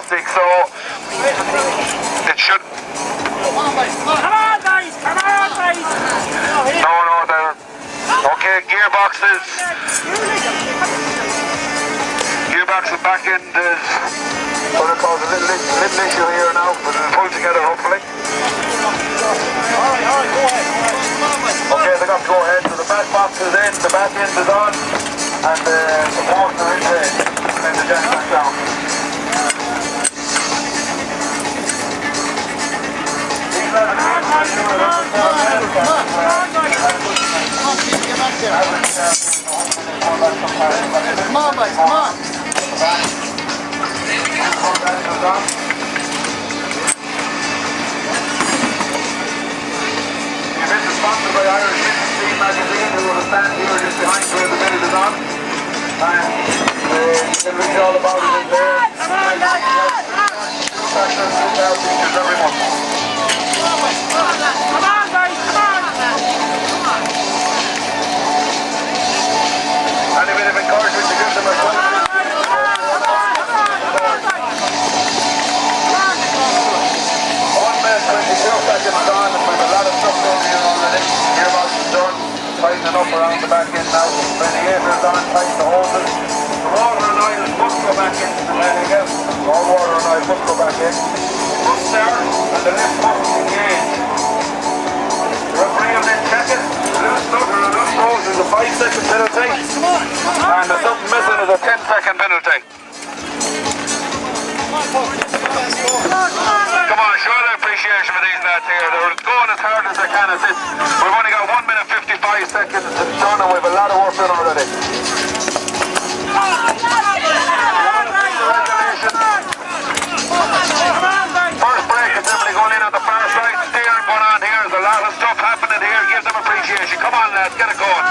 fantastic, so it should... Come on, boys! Come on, boys! No, they're... Okay, gearboxes back end is going to cause a little issue here now, but it'll pull together hopefully. Alright, go ahead. Okay, they got to go ahead, so the back box is in, the back end is on, and the supports are in there, and the jack back down. Come on, boys, come on! You've been sponsored by Irish Business Magazine, who will stand here just behind where the minute is on. And you can read all about it in there. Come on, guys! Every month. Come on, guys, come on! Any bit of encouragement to give them as well. 22 seconds on, and we've a lot of stuff going here already. Gearbox is done, tightening up around the back end now. Radiator's on, tighten the hoses. The water and oil must go back into the net again. All water and oil must go back in. Must start, and the lift must engage. Referee will then check it. Loose nut or a loose hose is a 5-second penalty. And the something missing is a 10-second penalty. Come on, show the appreciation for these lads here. They're going as hard as they can as this. We've only got 1 minute 55 seconds to done, and we've a lot of work done already. First break is definitely going in on the far side. Steering going on here. There's a lot of stuff happening here. Give them appreciation. Come on, lads, get it going.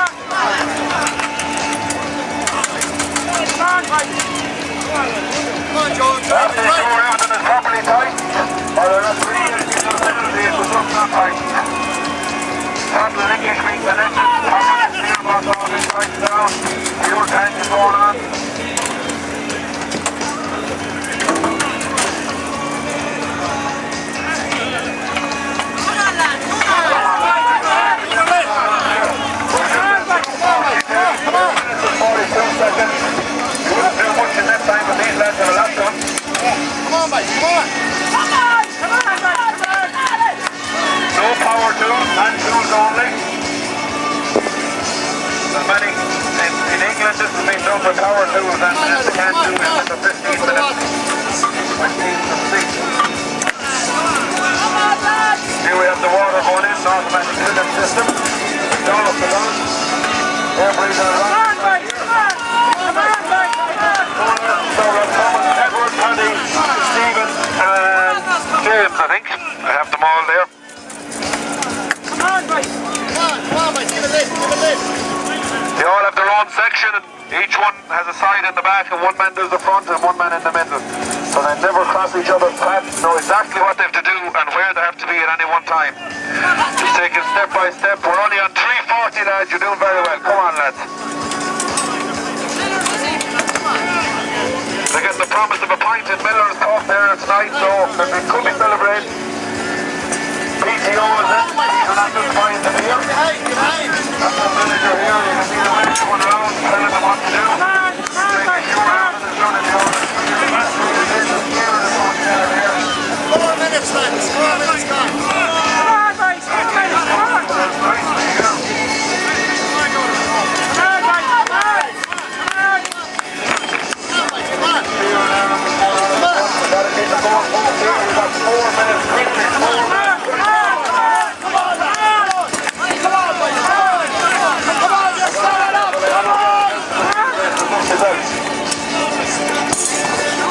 After you sure everything is properly tightened, or the referee will give them a penalty if the stuff's not tightened. Throttle linkage being connected, properly steering box all is tightened down, fuel tank is going on. For power tools and they can't do it under 15 minutes. 15 to 6. Here we have the water going in, automatic filter system. Down up the gun. Air breather around. So Roscommon, Edward, Paddy, Stephen and James, I think. I have them all there. Come on, boys, give it this. They all have their own section, and each one has a side in the back, and one man does the front and one man in the middle. So they never cross each other's paths, know exactly what they have to do and where they have to be at any one time. Just taking step by step. We're only on 3:40, lads. You're doing very well. Come on, lads. They get the promise of a pint in Miller's Cup there tonight, so they could be celebrating. PTO is in. You're not just buying the beer. That's the villager here. You can see the manager going around telling them what to do. Making sure everything is done in the order. 4 minutes, lads. 4 minutes gone. Come on, boys. 6 minutes. Come on. Gotta keep it going full here. We've got 4 minutes. 4 minutes.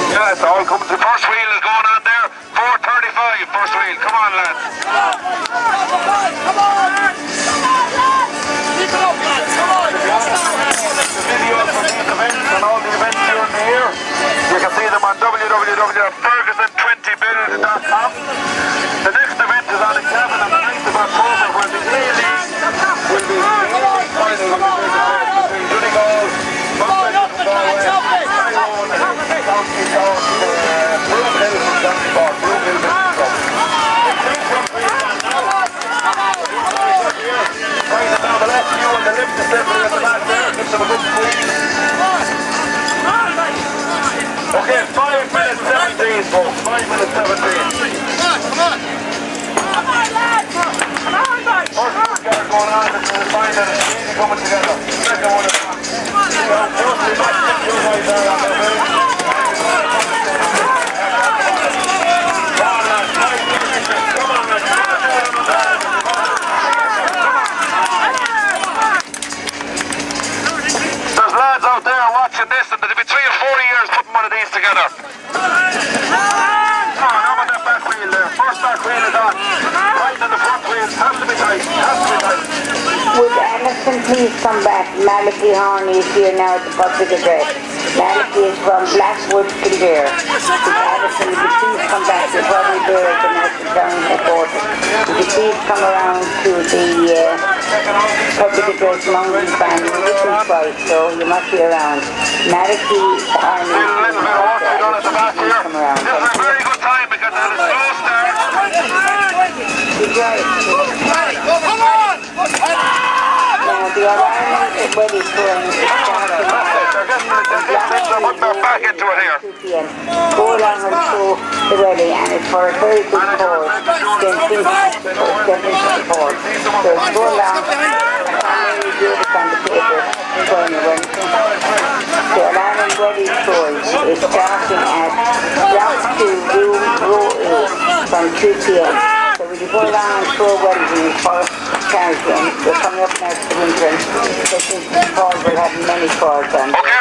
Yeah, it's all coming. The first wheel is going on there. 4:35, first wheel. Come on, lads. Come on. Keep it up, lads. Come on. The videos from these events and all the events during the year, you can see them on www.ferguson20build.com. The next event is on the 7th and the 9th of October, where the A-League will be final between Donegal, Mountain, Galway, Tyrone, and County Cork, going on, and we'll find that it's really coming together. Second one is on. Mostly back to you guys there on the way. There's lads out there watching this, and there'll be 3 or 4 years putting one of these together. Come on, how about that back wheel there? First back wheel is on. Right in the front wheel, has to be tight, has to be tight. Would Alison please come back? Malachi Horney is here now at the public address. Malachi is from Blackwood, Kildare. Would Alison, would you please come back? You're probably there at the National Town headquarters. Would you please come around to the public address Mountain Fan? Listen twice, so you must be around. Malachi Horney is here now at the please come around. This is a very good time because it is slow start. Come on! Now the alarm is ready for Back into it here. 2 p.m. Go along and show the wedding, and it's for a very good cause. Then things support. So go along and finally do this on the paper and go in the wedding. The alarm and wedding show is starting at Block 2, Row 8 from 2 p.m. So will you go along and show wedding for charity? And we're coming up now to the winter, and especially Paul will have many calls on. Okay.